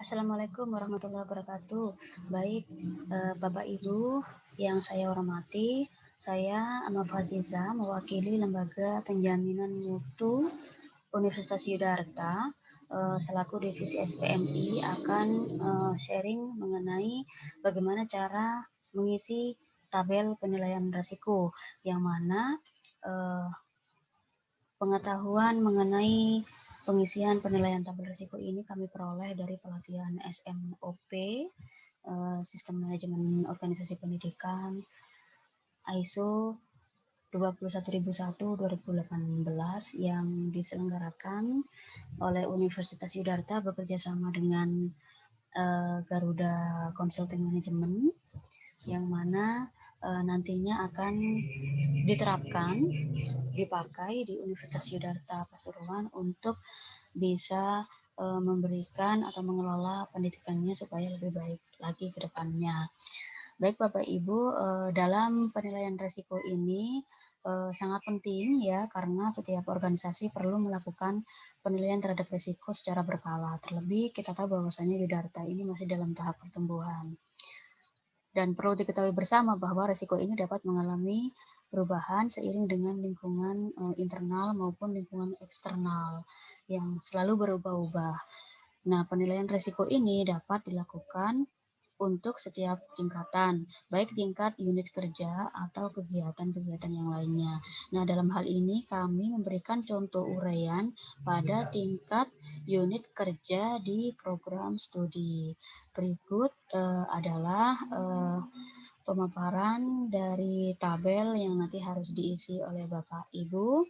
Assalamualaikum warahmatullahi wabarakatuh. Baik, Bapak Ibu yang saya hormati, saya Ahmad Faziza mewakili Lembaga Penjaminan Mutu Universitas Yudharta selaku divisi SPMI akan sharing mengenai bagaimana cara mengisi tabel penilaian risiko yang mana uh, pengetahuan mengenai pengisian penilaian tabel risiko ini kami peroleh dari pelatihan SMOP, Sistem Manajemen Organisasi Pendidikan, ISO 21001-2018 yang diselenggarakan oleh Universitas Yudharta bekerja sama dengan Garuda Consulting Management, yang mana nantinya akan diterapkan, dipakai di Universitas Yudharta Pasuruan untuk bisa memberikan atau mengelola pendidikannya supaya lebih baik lagi ke depannya. Baik Bapak Ibu, dalam penilaian risiko ini sangat penting ya, karena setiap organisasi perlu melakukan penilaian terhadap risiko secara berkala. Terlebih kita tahu bahwasanya Yudharta ini masih dalam tahap pertumbuhan. Dan perlu diketahui bersama bahwa risiko ini dapat mengalami perubahan seiring dengan lingkungan internal maupun lingkungan eksternal yang selalu berubah-ubah. Nah, penilaian risiko ini dapat dilakukan untuk setiap tingkatan, baik tingkat unit kerja atau kegiatan-kegiatan yang lainnya. Nah, dalam hal ini kami memberikan contoh uraian pada tingkat unit kerja di program studi. Berikut adalah pemaparan dari tabel yang nanti harus diisi oleh Bapak Ibu.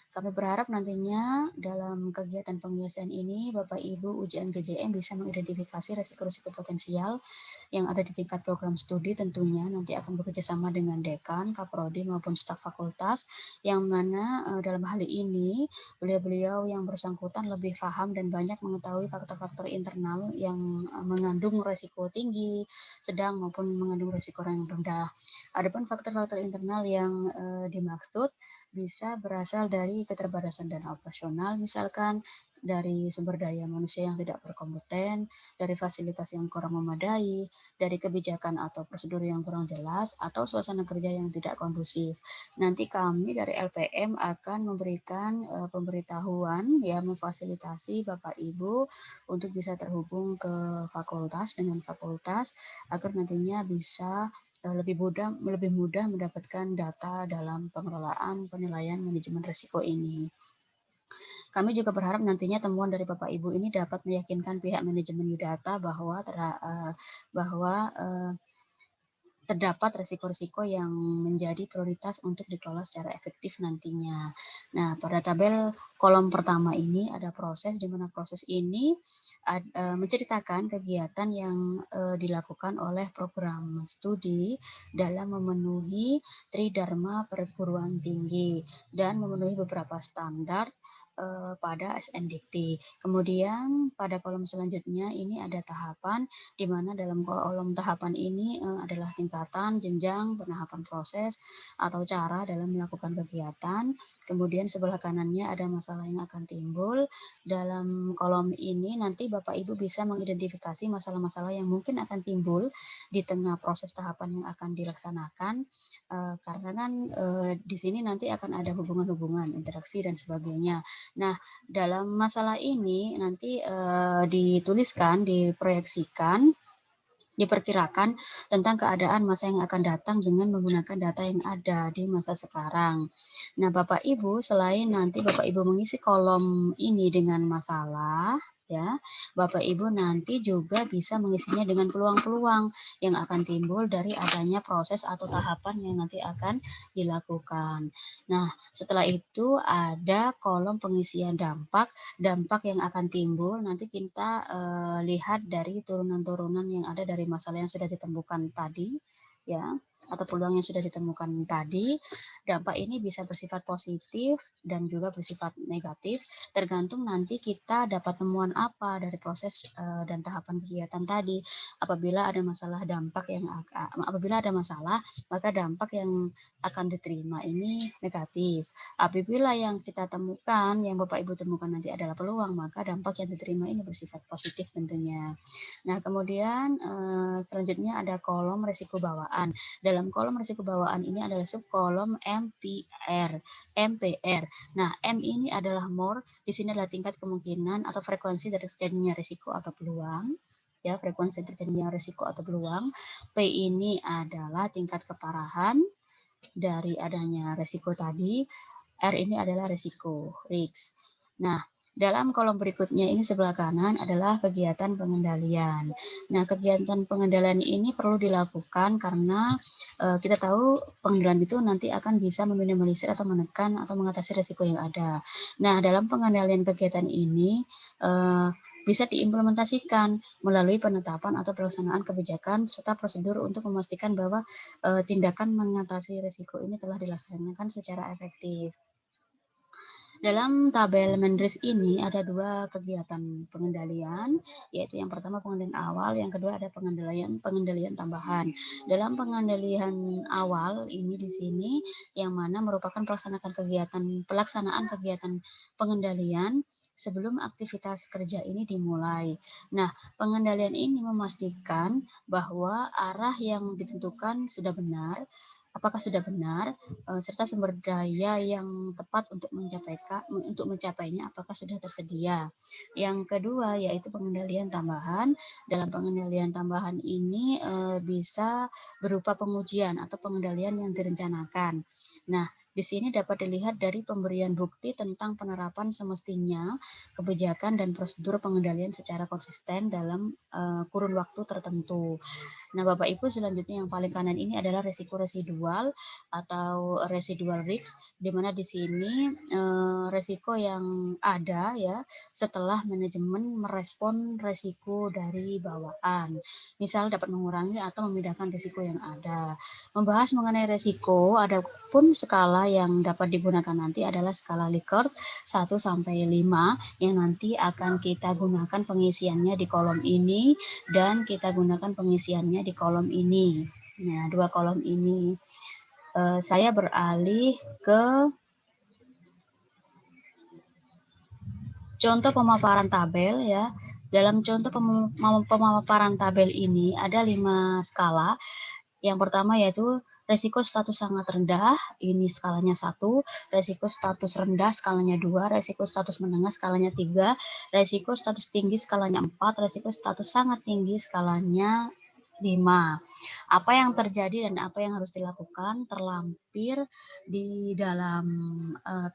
Kami berharap nantinya dalam kegiatan pengisian ini Bapak Ibu UJM GJM bisa mengidentifikasi risiko-risiko potensial yang ada di tingkat program studi. Tentunya nanti akan bekerjasama dengan dekan, kaprodi maupun staf fakultas, yang mana dalam hal ini beliau-beliau yang bersangkutan lebih paham dan banyak mengetahui faktor-faktor internal yang mengandung risiko tinggi, sedang maupun mengandung risiko yang rendah. Adapun faktor-faktor internal yang dimaksud bisa berasal dari keterbatasan dana operasional, misalkan dari sumber daya manusia yang tidak berkompeten, dari fasilitas yang kurang memadai, dari kebijakan atau prosedur yang kurang jelas, atau suasana kerja yang tidak kondusif. Nanti kami dari LPM akan memberikan pemberitahuan, ya, memfasilitasi Bapak Ibu untuk bisa terhubung ke fakultas dengan fakultas agar nantinya bisa lebih mudah mendapatkan data dalam pengelolaan penilaian manajemen risiko ini. Kami juga berharap nantinya temuan dari Bapak Ibu ini dapat meyakinkan pihak manajemen Yudharta bahwa terdapat risiko-risiko yang menjadi prioritas untuk dikelola secara efektif nantinya. Nah, pada tabel kolom pertama ini ada proses, di mana proses ini menceritakan kegiatan yang dilakukan oleh program studi dalam memenuhi Tridharma Perguruan Tinggi dan memenuhi beberapa standar pada SNDikti. Kemudian pada kolom selanjutnya ini ada tahapan, di mana dalam kolom tahapan ini adalah tingkatan, jenjang, penahapan proses, atau cara dalam melakukan kegiatan. Kemudian sebelah kanannya ada masalah yang akan timbul. Dalam kolom ini nanti Bapak Ibu bisa mengidentifikasi masalah-masalah yang mungkin akan timbul di tengah proses tahapan yang akan dilaksanakan, karena kan di sini nanti akan ada hubungan-hubungan, interaksi, dan sebagainya. Nah, dalam masalah ini nanti dituliskan, diproyeksikan, diperkirakan tentang keadaan masa yang akan datang dengan menggunakan data yang ada di masa sekarang. Nah, Bapak Ibu, selain nanti Bapak Ibu mengisi kolom ini dengan masalah, ya, Bapak Ibu nanti juga bisa mengisinya dengan peluang-peluang yang akan timbul dari adanya proses atau tahapan yang nanti akan dilakukan. Nah, setelah itu ada kolom pengisian dampak yang akan timbul. Nanti kita lihat dari turunan-turunan yang ada dari masalah yang sudah ditemukan tadi, ya. atau peluang yang sudah ditemukan tadi, dampak ini bisa bersifat positif dan juga bersifat negatif, tergantung nanti kita dapat temuan apa dari proses dan tahapan kegiatan tadi. Apabila ada masalah dampak yang apabila ada masalah, maka dampak yang akan diterima ini negatif. Apabila yang kita temukan, yang Bapak Ibu temukan nanti adalah peluang, maka dampak yang diterima ini bersifat positif tentunya. Nah, kemudian selanjutnya ada kolom resiko bawaan. Dalam kolom risiko bawaan ini adalah subkolom MPR. Nah, M ini adalah more, di sini adalah tingkat kemungkinan atau frekuensi dari terjadinya risiko atau peluang. Ya, frekuensi terjadinya risiko atau peluang. P ini adalah tingkat keparahan dari adanya risiko tadi. R ini adalah risiko, risk. Nah, dalam kolom berikutnya ini sebelah kanan adalah kegiatan pengendalian. Nah, kegiatan pengendalian ini perlu dilakukan karena kita tahu pengendalian itu nanti akan bisa meminimalisir atau menekan atau mengatasi risiko yang ada. Nah, dalam pengendalian kegiatan ini bisa diimplementasikan melalui penetapan atau pelaksanaan kebijakan serta prosedur untuk memastikan bahwa tindakan mengatasi risiko ini telah dilaksanakan secara efektif. Dalam tabel Menris ini ada dua kegiatan pengendalian, yaitu yang pertama pengendalian awal, yang kedua ada pengendalian tambahan. Dalam pengendalian awal ini di sini yang mana merupakan pelaksanaan kegiatan pengendalian sebelum aktivitas kerja ini dimulai. Nah, pengendalian ini memastikan bahwa arah yang ditentukan sudah benar, apakah sudah benar, serta sumber daya yang tepat untuk mencapainya apakah sudah tersedia. Yang kedua yaitu pengendalian tambahan. Dalam pengendalian tambahan ini bisa berupa pengujian atau pengendalian yang direncanakan. Nah, di sini dapat dilihat dari pemberian bukti tentang penerapan semestinya kebijakan dan prosedur pengendalian secara konsisten dalam kurun waktu tertentu. Nah, Bapak Ibu, selanjutnya yang paling kanan ini adalah resiko residual atau residual risk, di mana di sini resiko yang ada ya setelah manajemen merespon resiko dari bawaan. Misal dapat mengurangi atau memindahkan resiko yang ada. Membahas mengenai resiko, ada pun skala yang dapat digunakan nanti adalah skala Likert 1 sampai 5 yang nanti akan kita gunakan pengisiannya di kolom ini dan kita gunakan pengisiannya di kolom ini. Nah, dua kolom ini. Saya beralih ke contoh pemaparan tabel ya. Dalam contoh pemaparan tabel ini ada 5 skala. Yang pertama yaitu resiko status sangat rendah, ini skalanya 1, resiko status rendah skalanya 2, resiko status menengah skalanya 3, resiko status tinggi skalanya 4, resiko status sangat tinggi skalanya 5. Apa yang terjadi dan apa yang harus dilakukan terlampir di dalam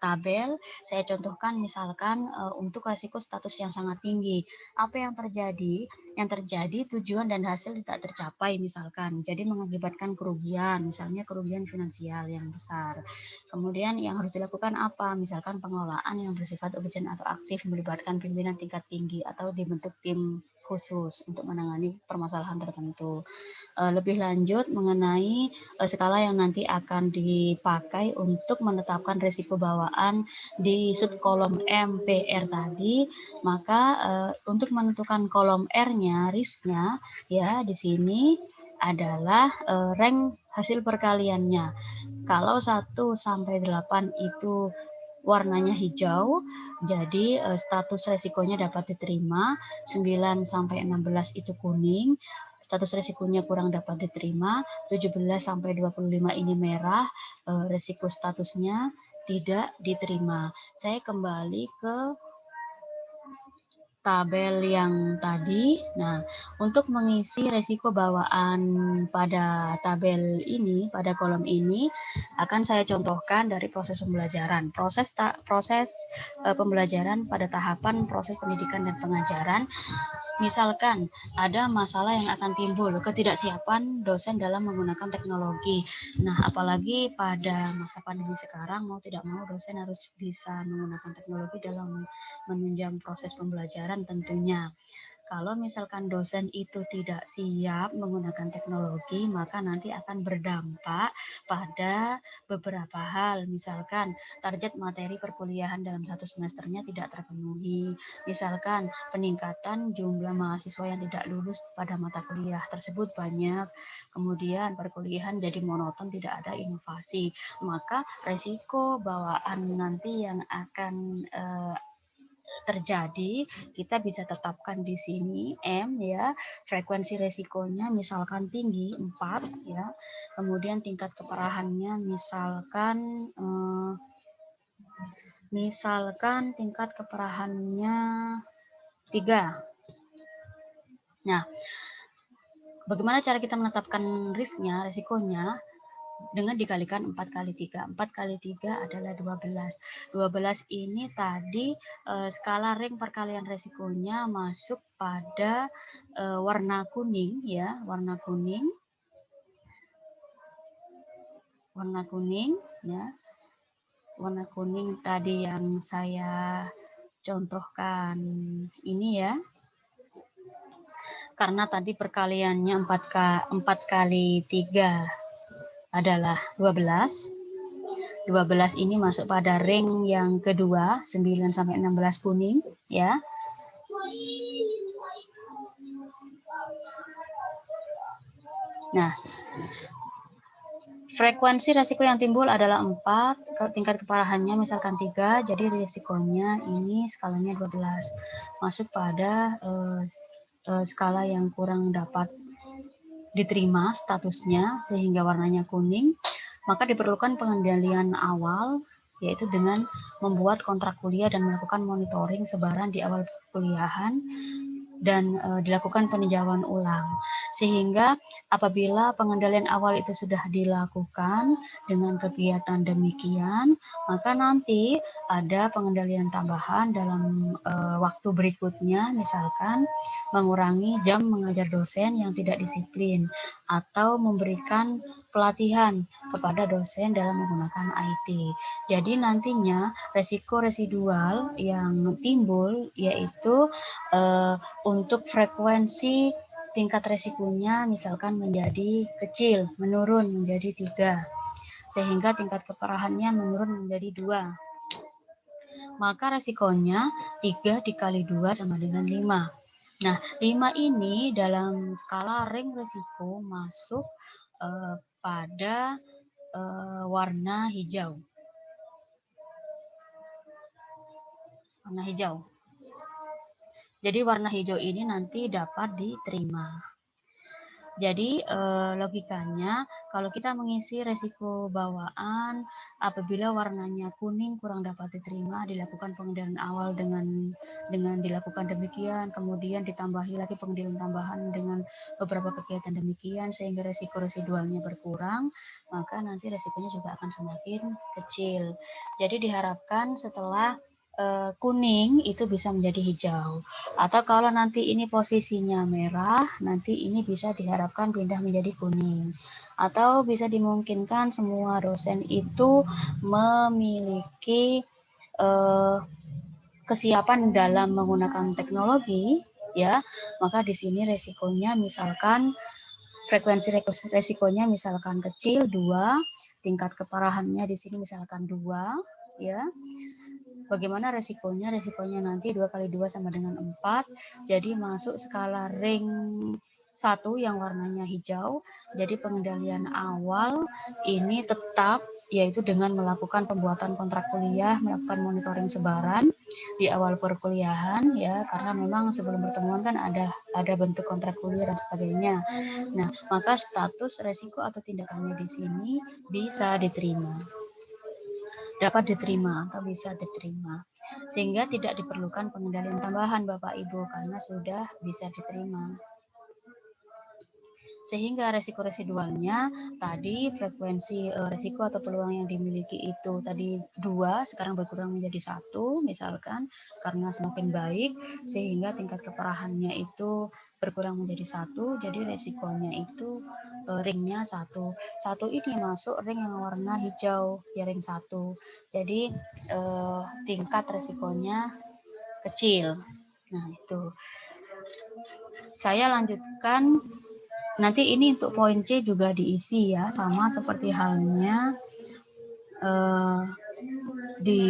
tabel. Saya contohkan misalkan untuk resiko status yang sangat tinggi. Apa yang terjadi? Yang terjadi tujuan dan hasil tidak tercapai misalkan. Jadi mengakibatkan kerugian, misalnya kerugian finansial yang besar. Kemudian yang harus dilakukan apa? Misalkan pengelolaan yang bersifat urgent atau aktif melibatkan pimpinan tingkat tinggi atau dibentuk tim khusus untuk menangani permasalahan tertentu. Lebih lanjut mengenai skala yang nanti akan dipakai untuk menetapkan risiko bawaan di subkolom MPR tadi, maka untuk menentukan kolom R-nya, risknya, ya di sini adalah rank hasil perkaliannya. Kalau 1 sampai 8 itu warnanya hijau, jadi status resikonya dapat diterima. 9 sampai 16 itu kuning, status resikonya kurang dapat diterima. 17 sampai 25 ini merah, resiko statusnya tidak diterima. Saya kembali ke tabel yang tadi. Nah, untuk mengisi resiko bawaan pada tabel ini, pada kolom ini, akan saya contohkan dari proses pembelajaran. Proses pembelajaran pada tahapan proses pendidikan dan pengajaran. Misalkan ada masalah yang akan timbul, ketidaksiapan dosen dalam menggunakan teknologi. Nah, apalagi pada masa pandemi sekarang, mau tidak mau dosen harus bisa menggunakan teknologi dalam menunjang proses pembelajaran tentunya. Kalau misalkan dosen itu tidak siap menggunakan teknologi, maka nanti akan berdampak pada beberapa hal. Misalkan target materi perkuliahan dalam satu semesternya tidak terpenuhi. Misalkan peningkatan jumlah mahasiswa yang tidak lulus pada mata kuliah tersebut banyak. Kemudian perkuliahan jadi monoton, tidak ada inovasi. Maka resiko bawaan nanti yang akan terjadi, kita bisa tetapkan di sini M ya, frekuensi resikonya misalkan tinggi 4 ya, kemudian tingkat keparahannya misalkan tingkat keparahannya 3. Nah, bagaimana cara kita menetapkan resikonya? Dengan dikalikan 4 kali 3. 4 kali 3 adalah 12. 12 ini tadi skala ring perkalian resikonya masuk pada warna kuning ya, warna kuning ya. Warna kuning tadi yang saya contohkan ini ya. Karena tadi perkaliannya 4 kali 3 adalah 12. 12 ini masuk pada ring yang kedua, 9 sampai 16 kuning ya. Nah, frekuensi resiko yang timbul adalah 4, tingkat keparahannya misalkan 3, jadi resikonya ini skalanya 12. Masuk pada skala yang kurang dapat diterima statusnya sehingga warnanya kuning, maka diperlukan pengendalian awal yaitu dengan membuat kontrak kuliah dan melakukan monitoring sebaran di awal perkuliahan dan dilakukan peninjauan ulang. Sehingga apabila pengendalian awal itu sudah dilakukan dengan kegiatan demikian, maka nanti ada pengendalian tambahan dalam waktu berikutnya, misalkan mengurangi jam mengajar dosen yang tidak disiplin atau memberikan pelatihan kepada dosen dalam menggunakan IT. Jadi nantinya resiko residual yang timbul yaitu untuk frekuensi tingkat resikonya misalkan menjadi kecil, menurun menjadi 3, sehingga tingkat keparahannya menurun menjadi 2. Maka resikonya 3 dikali 2 sama dengan 5. Nah, 5 ini dalam skala ring resiko masuk pada warna hijau. Warna hijau. Jadi warna hijau ini nanti dapat diterima. Jadi logikanya kalau kita mengisi resiko bawaan apabila warnanya kuning kurang dapat diterima, dilakukan pengendalian awal dengan dilakukan demikian, kemudian ditambahi lagi pengendalian tambahan dengan beberapa kegiatan demikian sehingga resiko residualnya berkurang, maka nanti resikonya juga akan semakin kecil. Jadi diharapkan setelah kuning itu bisa menjadi hijau, atau kalau nanti ini posisinya merah, nanti ini bisa diharapkan pindah menjadi kuning, atau bisa dimungkinkan semua dosen itu memiliki kesiapan dalam menggunakan teknologi ya, maka di sini resikonya misalkan frekuensi resikonya misalkan kecil 2, tingkat keparahannya di sini misalkan 2 ya. Bagaimana resikonya? Resikonya nanti 2 kali 2 sama dengan 4. Jadi masuk skala ring 1 yang warnanya hijau. Jadi pengendalian awal ini tetap yaitu dengan melakukan pembuatan kontrak kuliah, melakukan monitoring sebaran di awal perkuliahan ya, karena memang sebelum pertemuan kan ada bentuk kontrak kuliah dan sebagainya. Nah, maka status resiko atau tindakannya di sini bisa diterima. Dapat diterima atau bisa diterima, sehingga tidak diperlukan pengendalian tambahan Bapak Ibu karena sudah bisa diterima. Sehingga resiko residualnya tadi frekuensi resiko atau peluang yang dimiliki itu tadi 2, sekarang berkurang menjadi 1 misalkan karena semakin baik, sehingga tingkat keparahannya itu berkurang menjadi 1, jadi resikonya itu ringnya 1 ini masuk ring yang warna hijau ya, ring 1, jadi tingkat resikonya kecil. Nah itu Saya lanjutkan, nanti ini untuk poin C juga diisi ya, sama seperti halnya di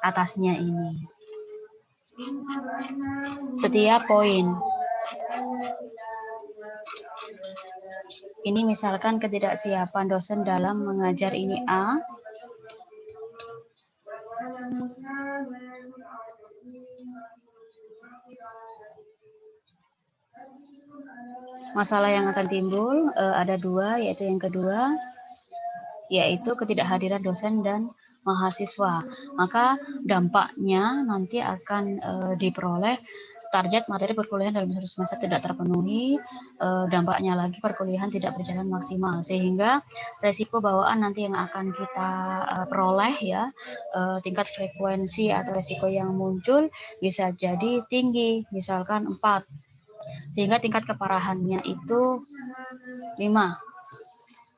atasnya ini. Setiap poin. Ini misalkan ketidaksiapan dosen dalam mengajar ini A. Masalah yang akan timbul ada dua, yaitu yang kedua, yaitu ketidakhadiran dosen dan mahasiswa. Maka dampaknya nanti akan diperoleh target materi perkuliahan dalam satu semester tidak terpenuhi, dampaknya lagi perkuliahan tidak berjalan maksimal, sehingga resiko bawaan nanti yang akan kita peroleh ya, tingkat frekuensi atau resiko yang muncul bisa jadi tinggi, misalkan 4, sehingga tingkat keparahannya itu 5.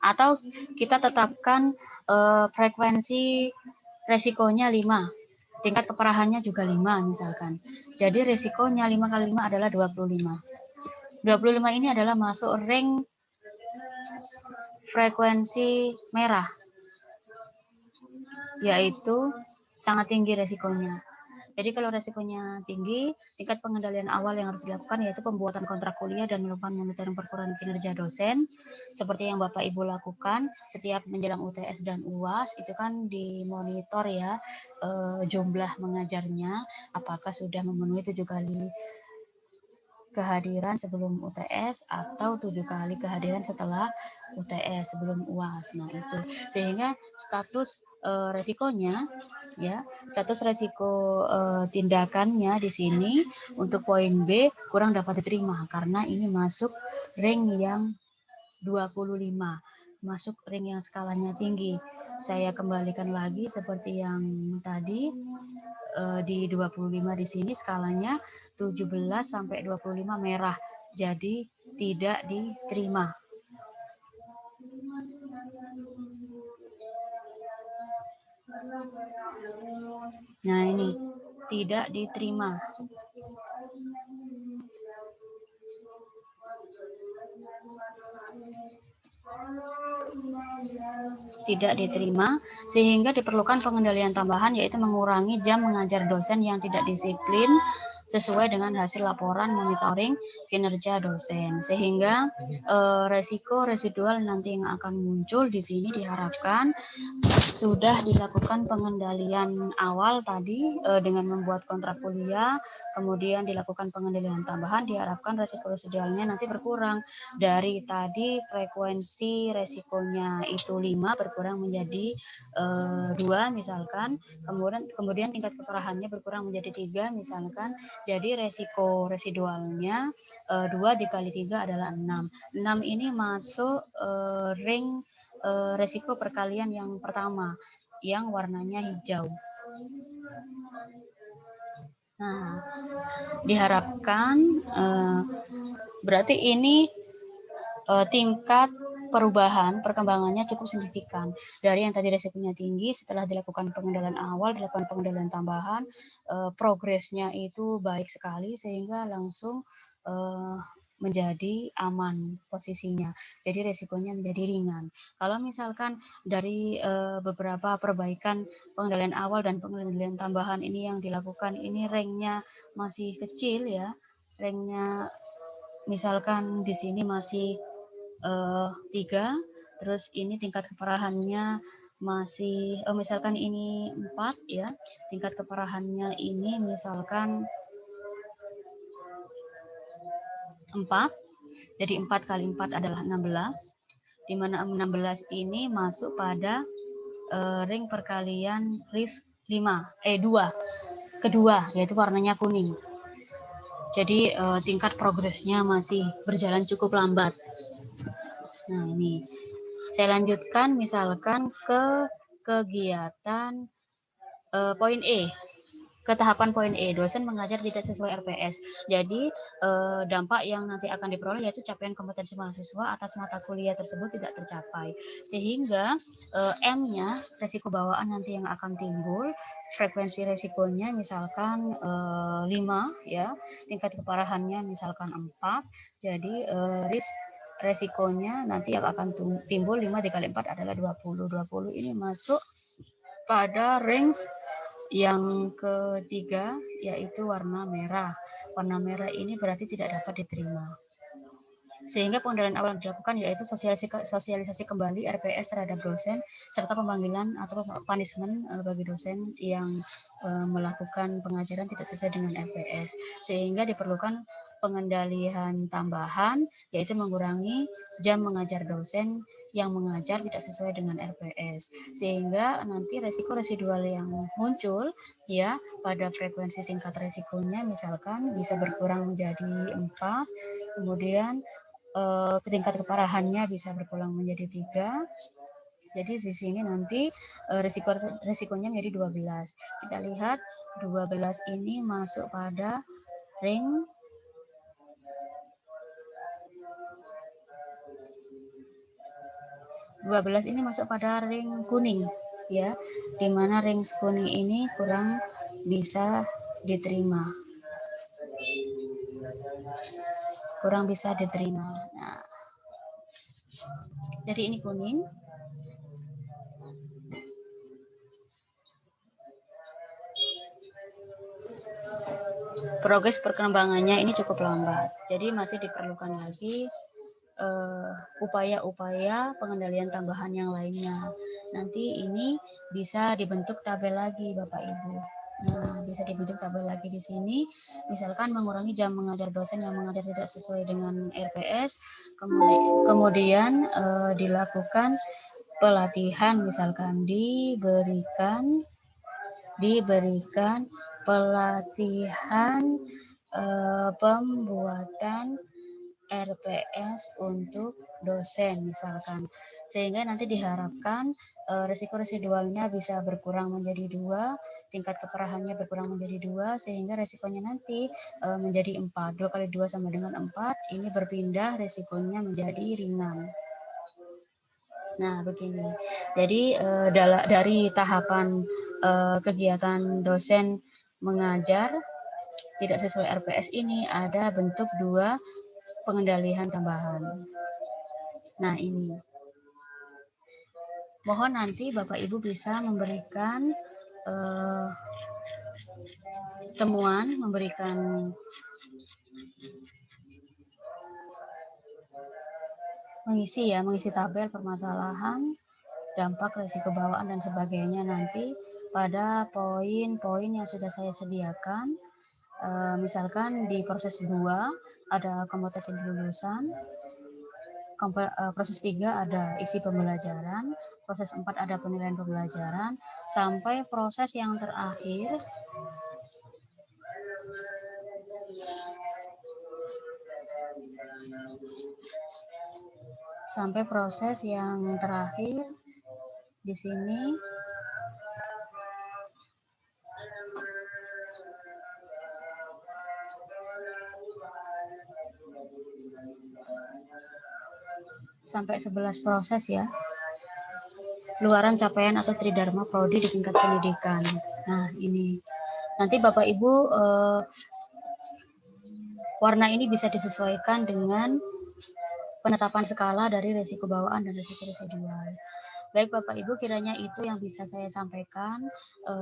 Atau kita tetapkan frekuensi resikonya 5, tingkat keparahannya juga 5 misalkan. Jadi resikonya 5 kali 5 adalah 25. 25 ini adalah masuk ring frekuensi merah, yaitu sangat tinggi resikonya. Jadi kalau resikonya tinggi, tingkat pengendalian awal yang harus dilakukan yaitu pembuatan kontrak kuliah dan melakukan monitoring perkuliahan kinerja dosen, seperti yang Bapak Ibu lakukan setiap menjelang UTS dan UAS, itu kan dimonitor ya jumlah mengajarnya, apakah sudah memenuhi 7 kali kehadiran sebelum UTS atau 7 kali kehadiran setelah UTS sebelum UAS. Nah itu, sehingga status resikonya ya, status resiko tindakannya di sini untuk poin B kurang dapat diterima karena ini masuk ring yang 25, masuk ring yang skalanya tinggi. Saya kembalikan lagi seperti yang tadi, di 25 di sini skalanya 17 sampai 25 merah, jadi tidak diterima. Nah ini tidak diterima. Tidak diterima, sehingga diperlukan pengendalian tambahan, yaitu mengurangi jam mengajar dosen yang tidak disiplin sesuai dengan hasil laporan monitoring kinerja dosen, sehingga resiko residual nanti yang akan muncul di sini diharapkan sudah dilakukan pengendalian awal tadi dengan membuat kontrak kuliah, kemudian dilakukan pengendalian tambahan, diharapkan resiko residualnya nanti berkurang dari tadi frekuensi resikonya itu 5 berkurang menjadi 2 misalkan, kemudian tingkat keparahannya berkurang menjadi 3 misalkan, jadi resiko residualnya 2 dikali 3 adalah 6. 6 ini masuk ring resiko perkalian yang pertama yang warnanya hijau. Nah, diharapkan berarti ini tingkat perubahan perkembangannya cukup signifikan dari yang tadi resikonya tinggi, setelah dilakukan pengendalian awal, dilakukan pengendalian tambahan, progresnya itu baik sekali sehingga langsung menjadi aman posisinya, jadi resikonya menjadi ringan. Kalau misalkan dari beberapa perbaikan pengendalian awal dan pengendalian tambahan ini yang dilakukan, ini ranknya masih kecil ya, ranknya misalkan di sini masih 3, terus ini tingkat keparahannya masih misalkan ini 4 ya, tingkat keparahannya ini misalkan 4, jadi 4 kali 4 adalah 16, di mana 16 ini masuk pada ring perkalian risk 2, kedua, yaitu warnanya kuning. Jadi tingkat progresnya masih berjalan cukup lambat. Nah ini, saya lanjutkan misalkan ke kegiatan poin E, ke tahapan poin E, dosen mengajar tidak sesuai RPS. Jadi dampak yang nanti akan diperoleh yaitu capaian kompetensi mahasiswa atas mata kuliah tersebut tidak tercapai. Sehingga M-nya, resiko bawaan nanti yang akan timbul, frekuensi resikonya misalkan 5 ya, tingkat keparahannya misalkan 4. Jadi resikonya nanti yang akan timbul 5 dikali 4 adalah 20. 20 ini masuk pada range yang ketiga, yaitu warna merah. Warna merah ini berarti tidak dapat diterima. Sehingga pengendalian awal yang dilakukan yaitu sosialisasi kembali RPS terhadap dosen, serta pemanggilan atau punishment bagi dosen yang melakukan pengajaran tidak sesuai dengan RPS. Sehingga diperlukan pengendalian tambahan, yaitu mengurangi jam mengajar dosen yang mengajar tidak sesuai dengan RPS, sehingga nanti resiko residual yang muncul ya pada frekuensi tingkat resikonya misalkan bisa berkurang menjadi 4, kemudian tingkat keparahannya bisa berkurang menjadi 3. Jadi di sini nanti resikonya menjadi 12. Kita lihat 12 ini masuk pada ring 12 ini masuk pada ring kuning ya, di mana ring kuning ini kurang bisa diterima. Nah, jadi ini kuning. Progres perkembangannya ini cukup lambat. Jadi masih diperlukan lagi upaya-upaya pengendalian tambahan yang lainnya. Nanti ini bisa dibentuk tabel lagi Bapak Ibu. Nah, bisa dibentuk tabel lagi di sini. Misalkan mengurangi jam mengajar dosen yang mengajar tidak sesuai dengan RPS, kemudian dilakukan pelatihan, misalkan diberikan pelatihan pembuatan RPS untuk dosen misalkan, sehingga nanti diharapkan resiko residualnya bisa berkurang menjadi 2, tingkat keparahannya berkurang menjadi 2, sehingga resikonya nanti menjadi 4. 2 kali 2 sama dengan 4, ini berpindah resikonya menjadi ringan. Nah, begini. Jadi dari tahapan kegiatan dosen mengajar tidak sesuai RPS ini ada bentuk 2 pengendalian tambahan. Nah, ini. Mohon nanti Bapak Ibu bisa memberikan temuan, memberikan mengisi tabel permasalahan, dampak, risiko bawaan dan sebagainya nanti pada poin-poin yang sudah saya sediakan. Misalkan di proses 2 ada kompetensi lulusan, proses 3 ada isi pembelajaran, proses 4 ada penilaian pembelajaran, sampai proses yang terakhir di sini sampai 11 proses ya. Luaran capaian atau tridharma prodi di tingkat pendidikan. Nah, ini. Nanti Bapak Ibu warna ini bisa disesuaikan dengan penetapan skala dari risiko bawaan dan risiko residual. Baik Bapak Ibu, kiranya itu yang bisa saya sampaikan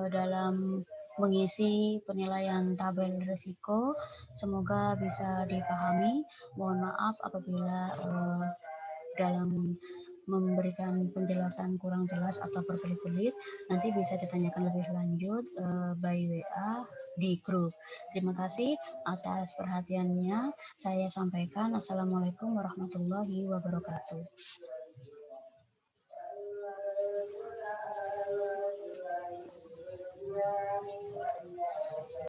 dalam mengisi penilaian tabel risiko. Semoga bisa dipahami. Mohon maaf apabila dalam memberikan penjelasan kurang jelas atau berbelit-belit, nanti bisa ditanyakan lebih lanjut by WA di grup. Terima kasih atas perhatiannya. Saya sampaikan Assalamualaikum warahmatullahi wabarakatuh.